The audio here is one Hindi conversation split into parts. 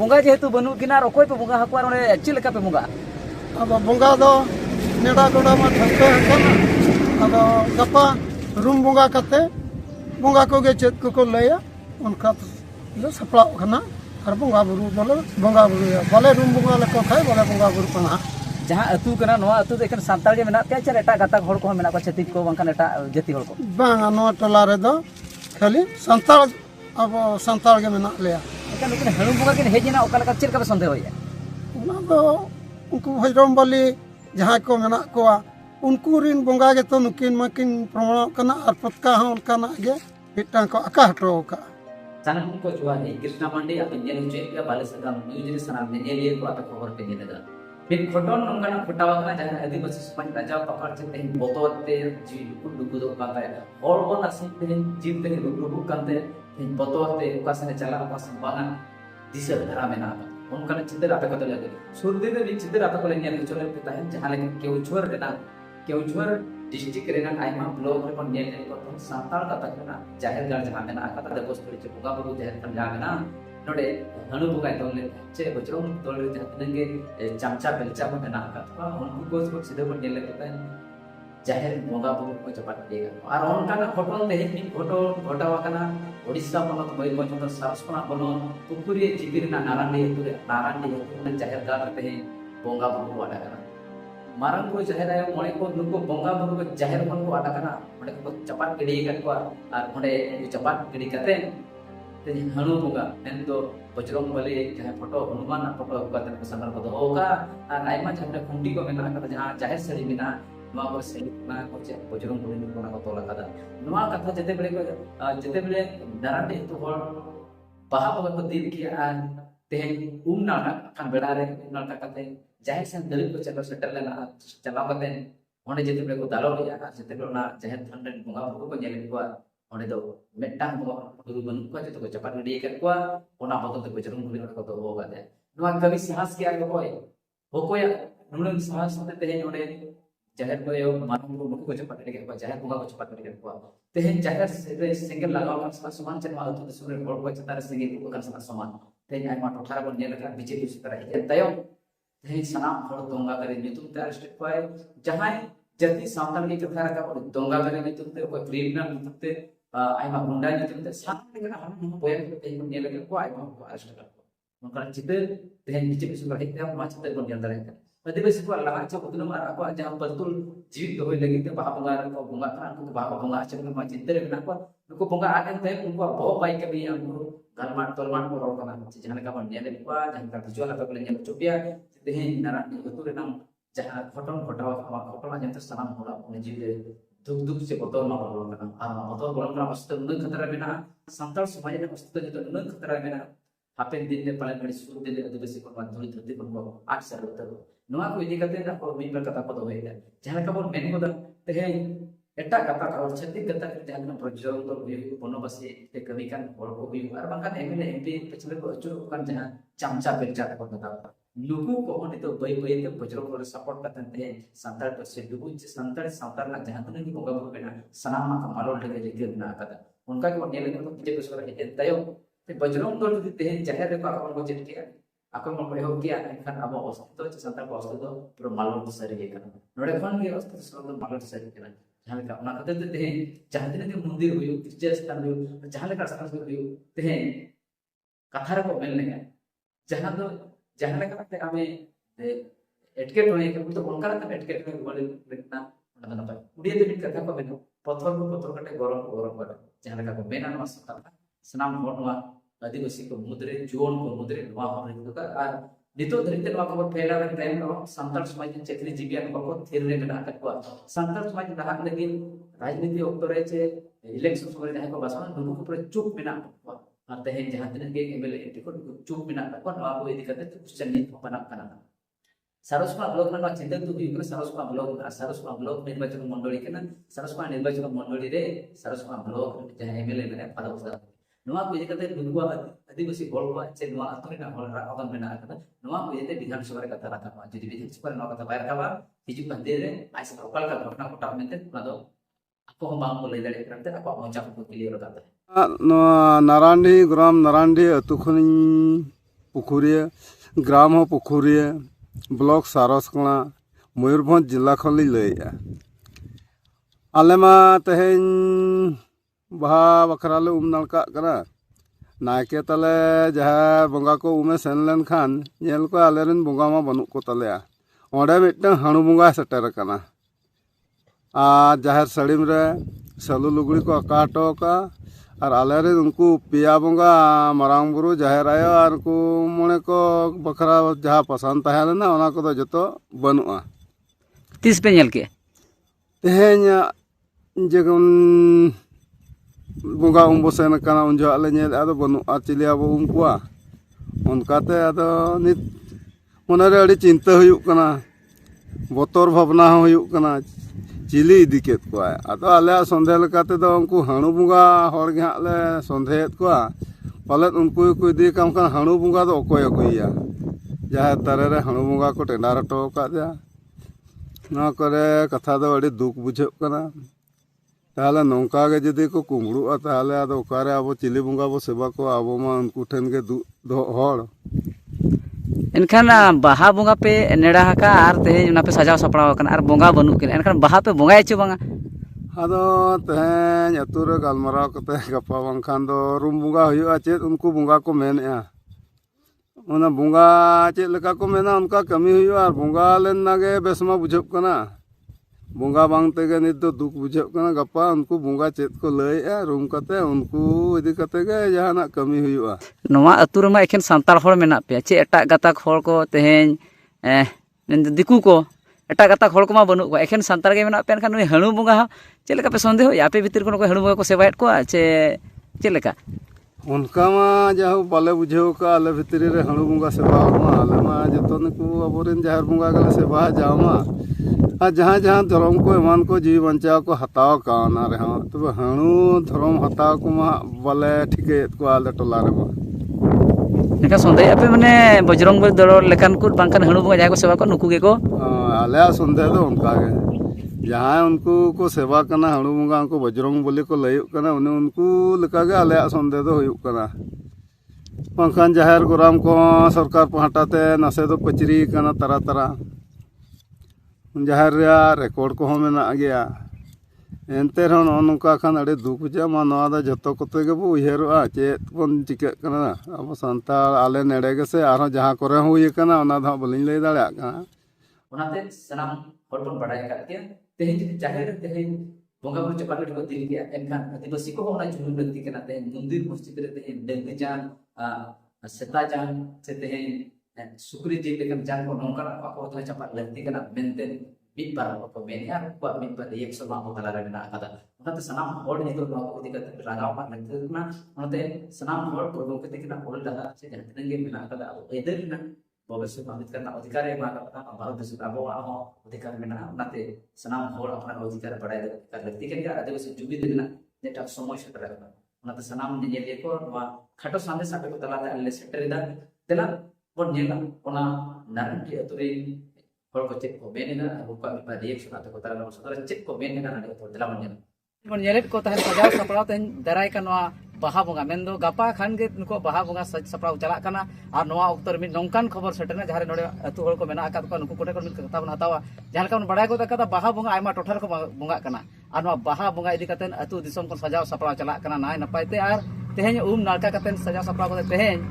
बंगा जेहेतु बनू किना अकोय पे बंगा हकुआ रे चेल का पे बंगा अब बंगा दो नेड़ा गोड़ा में ठसके हकना अब गपा रूम बंगा कते बंगा को गे चेत को लया उनका ले सपड़ा खना और बंगा बुरु बोले बंगा बुरु बोले रूम बंगा ले को खाय बोले बंगा बुरु पना जहां अतु कना नवा अतु दे एखन सांताल जे मेना पे चर एटा गाता हड़ को मेना को छतिक को बंकन एटा जति हड़ को बांगा नवा टला रे दो खाली संताल अब संताल के मेना लेया एखन लेकिन हणु बंगा किन हेजना ओका लका चेल का संदेह होया उना दो उनको भजरम बलि जहां को मेना कोआ उनको रिन बंगा के तो नुकिन मकिन प्रमाण कना और पतका हां उनका ना गे मिटा को आका हटो का sana ko jua ni Krishna Pandey apa nyel cuy ya bales sedang news ni sana nyel ko apa खबर पे nyel फिर खोटन नंगना फटावा kana jahan आदिवासी समाज राजा पकड़ से तेन बोतोते जी दुकु दो काता है और वो नसीब तेन जीव तेन रुक कांते तेन बोतोते उका से चला उका से बाना दिशा धरा में ना उनका चित्र आता को लगे सुरदे दे चित्र आता को ले nyel चले पे ताहे जहां लगे केउचवर डिस्ट्रिक्ट रेना आइमा ब्लॉक रे पण nyel को सांताल कथा कना जाहिर गार जहां में ना कथा दे पोस्ट रे बुगा बुगु जाहिर पण जा में ना नोडे हनु बुगा तोले चे बचरों तोले जहां चमचा बेलचा में ना कथा उनको को सीधे पण nyel को जाहिर बुगा बुगु को चपाट देगा और उनका ना फोटो ते ही फोटो घटावा कना ओडिसा बनत मयूरभंज तो सारसपना बनो पुकुरी जीबिर ना नारायणी तुरे जाहिर गार ते बुगा बुगु वाला कना मारंग को जाहिर है मोणे को नुको बंगा बुरु को जाहिर मन को आटा कना मोणे को चपाट गिडी कर को और मोणे चपाट गिडी करते ते हनु बुगा नेन तो बजरंग बली जहां फोटो हनुमान फोटो को तन को संगर को होगा और आइमा जहां कुंडी को मेना कता जहां जाहिर सरी बिना नुआ को से ना को चे बजरंग बली को ना को तोला कदा नुआ कथा जते बेले नारायणी तो होल बाहा को दिन किया तेन नाटक खान बेड़ा रे नाटक कते जाहिर से दलित को चलो सेटल लेना चलाव कते ओने जते बेले को दालो लिया जते बेले ना जाहिर ठंडन बंगा बुरु को nyel को ओने दो मेटांग बुरु बन को जते को चपाट डी कर को ओना बतो ते बजरंग बली को तो होगा दे नुआ कवि साहस के आगे कोई हो कोई नुन साहस ते तेन ओने जाहिर को यो मानु को चपाट डी को जाहिर बंगा को चपाट डी को तेन जाहिर सिंगल लगाव का समान चलवा तो सुरे बड़ को चतार सिंगल को का समान तेन आइमा टोठार को nyel का बीजेपी सुतरा है तयो तेन सनाम हड़ दोंगा करे नितुम ते अरेस्ट पाए जहां जति सांताल की कथा रखा और दोंगा करे नितुम ते कोई क्रिमिनल नितुम ते आइमा गुंडा नितुम ते सांताल के हम बोय ते nyel के को आइमा को अरेस्ट कर उनका चित्र तेन बीजेपी सुतरा है मा चित्र को nyel रहे आदिवासी को लगा छ उतना मार को जहां बतुल जीवित होय लगी ते बाहा बंगा को बंगा खान को बाहा बंगा आचरण मा चित्र में को उनको बंगा आगे ते उनको बहु बाई के भी उनको गलमान तोलमान को रोक ना जहां का nyel को जहां का विजुअल का nyel चुपिया तेन नारायणी अतु रे नाम जहां फोटो घटावा फोटो जंत सनाम होला उन जीवे दुख दुख से बतौर मा बोल ना आ बतौर बोल ना अस्तित्व न खतरा में ना संताल समाज ने अस्तित्व जो न खतरा में ना हापेन दिन ने पालन बड़ी सुर दिन आदिवासी को धुरी धरती को आठ सर उतर नोआ को इदी करते ना को मिल कथा को होय जहां का बोल मेन को तेन एटा कथा और छत्ती कथा जहां ना प्रजों तो भी बनवासी ते कवि कान हड़ को भी और बांका एमएलए एमपी पिछले को अचुर कान जहां चमचा बेलचा को कथा लुकु को होने तो बई बई ते बजरंग को सपोर्ट करते थे संताल पर से लुकु संताल संताल ना जहां तक की बंगा बुरु बेना सनाम का मालोल लगे लेके ना कदा उनका को nyel को बीजेपी सुरा है तयो ते बजरंग दल ते जाहिर को अपन को चिट किया ako mo pareho kiya kan abo अस्तित्व संताल को अस्तित्व पूरा मालोल सरी है kan नोडे खन के अस्तित्व सब मालोल सरी है जहां का ना कते ते जहां दिन मंदिर हुयो तीर्थ स्थान हुयो जहां का साहस हुयो ते कथा रे को मेल ने जहां लेकाते आमे एटके टोने के तो उनका त एटके टोने बोले लेना ना ना उड़िया दे कथा को बेनो पत्थर कटे गरम कर जहां लेका को मेना न सकता सनाम होटवा आदिवासी को मुद्रे जोन को मुद्रे नवा हो रही तो और नितो धरिते नवा खबर फैला रे टाइम रो संताल समाज चक्री जीविया को थिर रे ना कटवा संताल समाज रहा लेकिन राजनीति ओक्तरे चे इलेक्शन समय जहां को बसवन दुनु को पूरा चुप बिना और तेन जहां दिन के एमएलए टिकट चुप बिना को नवा को इदी करते क्वेश्चन नहीं बना करना सारसपा ब्लॉक में चिंता तो हुई सारसपा ब्लॉक निर्वाचन मंडली के ना सारसपा निर्वाचन मंडली रे सारसपा ब्लॉक जहां एमएलए में पद उसा नवा को इदी करते दुनुआ आदिवासी हल को चे नवा अतरे ना हल राखन में ना करना नवा को इदी विधानसभा रे कथा रखा जदि विधानसभा रे नवा कथा बाहर काबा हिजु कंदे रे आइस लोकल का घटना घटा मेते ना दो आपको हम बांग को ले दड़े करते आपको मौजा को क्लियर करते नारायणी ग्राम नारायणी अतु खनि पुखुरिया ग्राम हो पुखुरिया ब्लॉक सारसकणा मयूरभंज जिला खन लैया आले मा तेहेन बहा बखरा ले उम नालका कना नायके तले जहाँ बंगा को उमे सेन लेन खान नेल को आलेरन बंगा मा बनू को तलेया ओंडे मिट्टन हाणु बंगा सेटर कना आ जाहिर सड़ीम रे सलू लुगड़ी को आका हटो का और आलेरन उनको पिया बंगा मारांग बुरु जाहिर आयो और उनको मोने को बखरा जहाँ पसंद तहले ना ओना को जतो बनुआ तीस पे नेल के तेहेन जगन बंगा उम बसेन कना उन जो आले नेल आदो बनुआ चिली आबो उम कुआ उनकाते आदो नित मोने रे अड़ी चिंता हुयुक कना बोतर भावना हुयुक कना चिली इदी केत कुआ आदो आले संदेह लेकाते दो उनको हाणु बंगा हर गे हां ले संदेहत कुआ पालेत उनको को इदी काम खान हाणु बंगा दो अकोय अगुइया जहाँ तारे रे हाणु बंगा को टेंडार हटो का दिया ना करे कथा दो अड़ी दुख बुझेक कना ताहले नौका गे जदि को कुमड़ुआ ताहले आदो ओकारे आबो चिली बंगा बो सेवा को आबो मा उनको ठेन गे दो हड़ एनखान बाहा बंगा पे नेड़ा हका और तेहेन उना पे सजाव सपड़ाव कना और बंगा बनू के एनखान बाहा पे बंगाय च बांगा आदो तेहेन अतु रे गालमाराव कते गपा बांखान दो रूम बंगा हुयुआ चेत उनको बंगा को मेनया उना बंगा चेत लेका को मेना उनका कमी हुयुआ और बंगा लेन नागे बेसमा बुझब कना बंगा बांग तेगे नित दो दुख बुझब कना गपा उनको बंगा चेत को लैया रूम कते उनको इदी कते गे जहाना कमी हुयुआ नवा अतु रे मा एखेन सांताल हड़ मेना पे चे एटा गाताक हड़ को तेहेन दिकू को एटा गाताक हड़ को मा बनू को एखेन सांताल गे मेना पे एनखान नुई हाणु बंगा चे लेका पे संदेह आपे भीतर को हाणु बंगा को सेवायत को चे चे लेका उनका मा जाहु बाले बुझेव का आले भितरी रे हाणु बंगा सेवा मा आले मा जतन को अबोरेन जाहिर बंगा गले सेवा जामा आ जहाँ जहाँ धर्म को एमान को जीव बंचाव को हताव काना रे हां तब हाणु धर्म हताव को मा बाले ठिके को आले टोला रे मा एका संदेह आपे माने बजरंग बली दड़ लेकान को बांकान हाणु बंगा जाय को सेवा को नुकु गे को आले संदेह दो उनका गे जहाँ उनको को सेवा करना हाणु बंगा उनको बजरंग बली को लयुक करना उन्हें उनको लेका गे आले संदेह दो हुयुक करना पंखान जाहिर गोराम को सरकार पहाटाते नसे दो पचरी करना तरा तरा जाहिर रेकॉर्ड को मेना गया एनते नौका खान अड़े दुख बुझा मा नवा जतो कोते गे बो उयहरोआ चेत बन चिका कना अब संताल आले नेड़े गे से आरो जहाँ करे हुई कना ओना दा बलिन लay दाड़ा कना ओनाते सनाम हड़ बन बड़ाय का के तेहेन जाहिर तेहेन बंगा बुरु चपाट को दिल के एनखान आदिवासी को ओना जुलुम लगती कना तेहेन मंदिर मस्जिद रे तेहेन डंगी जान सेता जान से तेहेन सुक्री जी लेकन जान को नौका को तो चपाट लगती कना मेनते बिट बार को मेनिया को बिट बार एक समा हो तला रे ना kada ओनाते सनाम हड़ नितो नो को दिकत रागाव पा लगते ना ओनाते सनाम हड़ को को दिकना ओल दादा से जहतन गे मेना kada एदर ना भविष्य बाधित करना अधिकार है माता पिता भारत देश आबो आहो अधिकार मेना ओनाते सनाम हड़ अपना अधिकार बढ़ाय कर लगती के आदिवासी जुबी देना जेटा समय सेटर करना ओनाते सनाम नेले को वा खाटो सामने साटे को तलाते अल्ले सेटर दा तेला बन नेला ओना नारंटी अतुरे हड़ को चेक को मेनेना रुपा बा रिएक्शन आते को तला सदर चेक को मेनेना ना तो तेला मन नेलेट को तहन सजाव सपड़ाव तहन दराय का नवा बाहा बंगा मेन दो गपा खान के नको बाहा बंगा सज सपड़ाव चला कना और नवा उक्तर में नौकान खबर सेटना जहां नोडे अतु हड़ को मेना आकाद को नुको कोटे को कथा बन हतावा जहां का बड़ाय को तका बाहा बंगा आयमा टोठा को बंगा कना और नवा बाहा बंगा इदी कतन अतु दिसम को सजाव सपड़ाव चला कना नाय नपायते और तेहेन उम नालका कतन सजाव सपड़ाव को तेहेन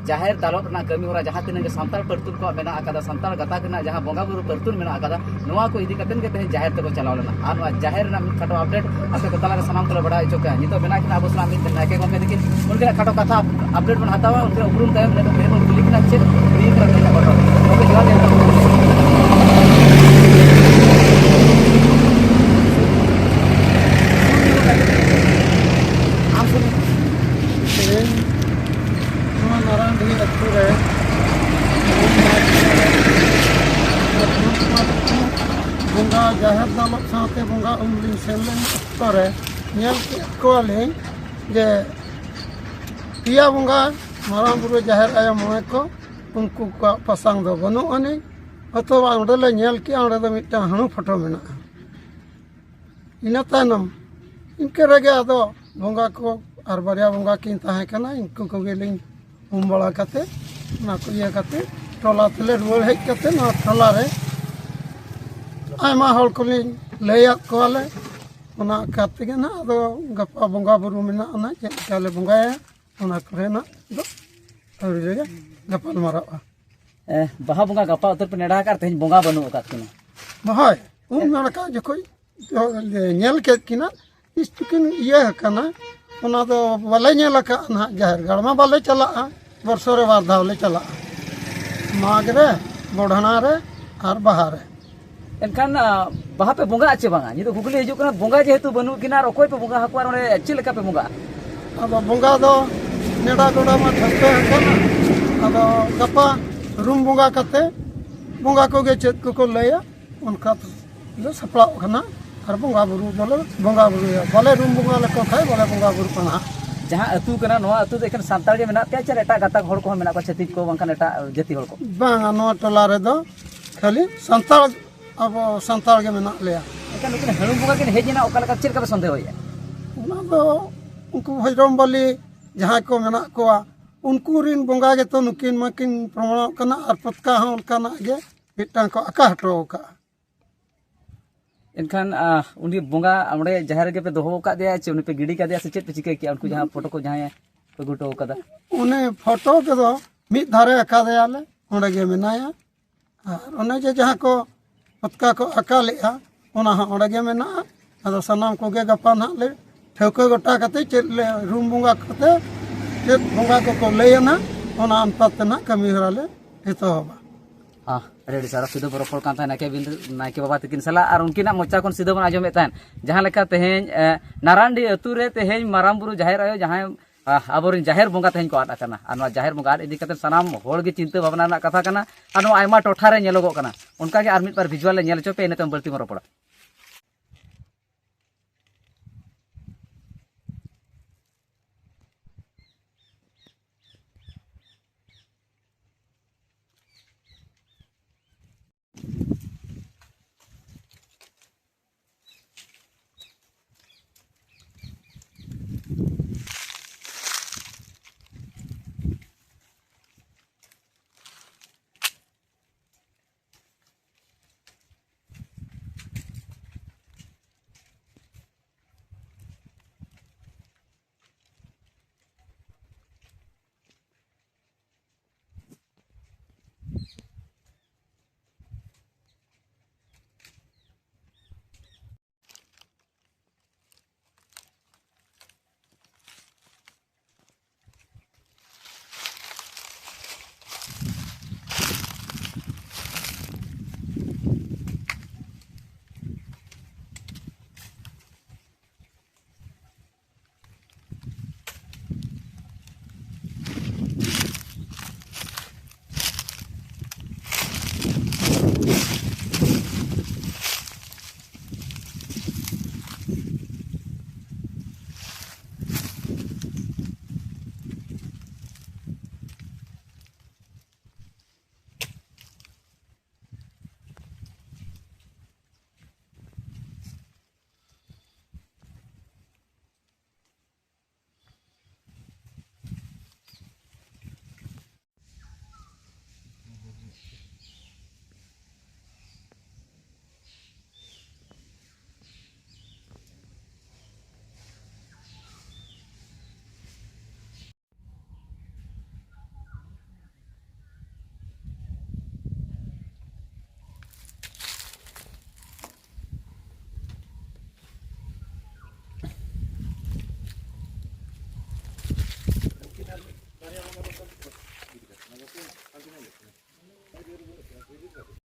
जाहिर दालत ना कमी होरा जहां तिन संताल परतुन को मेना आकादा संताल गता के ना जहां बंगा बुरु परतुन मेना आकादा नवा को इदी कतन के तेहेन जाहिर तको चलाव लेना और नवा जाहिर ना खाटो अपडेट आपे को तला सनाम को बड़ा चोका नितो मेना कि अबो सलाम दिन नाके को के दिकिन उनके खाटो कथा अपडेट बन हतावा उनके उरुम तय ने मेन बुली कि ना चेक फ्री कर के बटो ओके जवाब दे बंगा जाहिर दालत साथे बंगा उमलिन सेलन करे नेल को ले जे पिया बंगा मारांग बुरु जाहिर आया मोए को उनको का पसंद दो बनो अने अथवा ओंडे ले नेल के ओंडे दो मिटा हाणु फोटो मेना इना तानम इनके रगे आदो बंगा को और बारिया बंगा किन ताहे कना इनको को गेलिन उम बड़ा कते ना को इया कते टोला तेले रुआड़ हेज कते ना टोला रे आयमा हर को लैयात कोले ओना कते गे ना अदो गप्पा बंगा बुरु मेना ना चेक काले बंगाया ओना करे ना दो अवरी रे गप्पा मारावा बाहा बंगा गप्पा उतर पे नेड़ा कर तेज बंगा बनू का किना महाय उन लड़का जखोई नेल के किना इस्तिकिन इया कना ओना दो बाले नेल का ना जाहिर गड़मा बाले चला वर्षो रे बार धावले चला माग रे बोढ़ना रे और बहा रे एनखान बाहा पे बंगा आचे बांगा ये तो गुगली हिजुक ना बंगा जेहेतु बनू किना और ओकोय पे बंगा हकुआर ओने चे लेका पे बंगा अब बंगा दो नेड़ा गोड़ा मा ठसते हकना अब गप्पा रूम बंगा कते बंगा को गे चेत को लैया उनका ले सपड़ा खना और बंगा बुरु बोले बंगा बुरु बोले रूम बंगा ले को खाय बोले बंगा बुरु पना जहां अतु कना नोआ अतु देखन सांताल गे मेना ते चर एटा गाता हड़ को मेना को छतिक को बंकन एटा जति हड़ को बांगा नो टोला रे दो खाली संताल अब संताल के मेना लेया एका नुकिन हणुम बंगा किन हेजिना ओका लका चिर का संदेह होया ओना दो उनको भजरम बलि जहां को मेना कोआ उनको रिन बंगा गे तो नुकिन मकिन प्रमाण कना और पतका हो उनका गे मिटांग को आका हटो का एनखान उनी बंगा हमरे जहर के पे दोहो का दिया चे उनी पे गिडी का दिया से चेत पे चिके किया उनको जहां फोटो को जहां पे गुटो कदा उन्हें फोटो के दो मिद धारे आका देयाले ओंडे गे मेनाया और उन्हें जे जहां को पतका को आका लेया ओना हा ओंडे गे मेना अदो सनाम को गे गपा ना ले ठेको गोटा कते चेत ले रूम बंगा कते चेत बंगा को लेना ओना अनपत ना कमी हरा ले एतो होबा रेडी सारा सीधो बरोफर कान था नाके बिंद नाके बाबा तकिन सला और उनकिना मोचा कोन सीधो बन आजमे तान जहां लेका तेहें नारांडी अतु रे तेहें मारामबुरु जाहिर आयो जहां आबोरिन जाहिर बंगा तेहें को आटा कना आनवा जाहिर बंगा इदी कते सनाम होड़ गे चिंता भावना ना कथा कना आनो आयमा टोठा रे नेलोगो कना उनका के आर मिट पर विजुअल ले नेल चोपे नेतम बल्ती मरो पड़ा